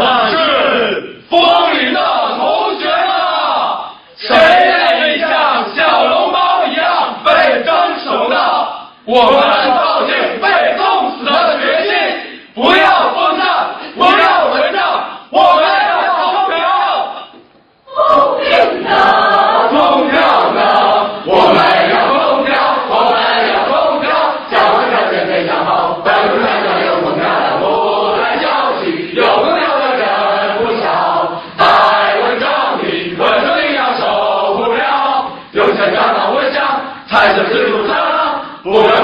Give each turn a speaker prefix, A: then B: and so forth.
A: 但是风里的同学们，谁也像小笼包一样被蒸熟的？我们抱紧被冻死的决心，不要疯战，不要混战，我们要投票。
B: 投票
A: 投票呢？我们要投票，我们要投票。小文小人非常好，但是大家有投票的不来消息，有投票的人不少。在文章里，文章里要受不了，有钱长到我想，才是制度上，不能。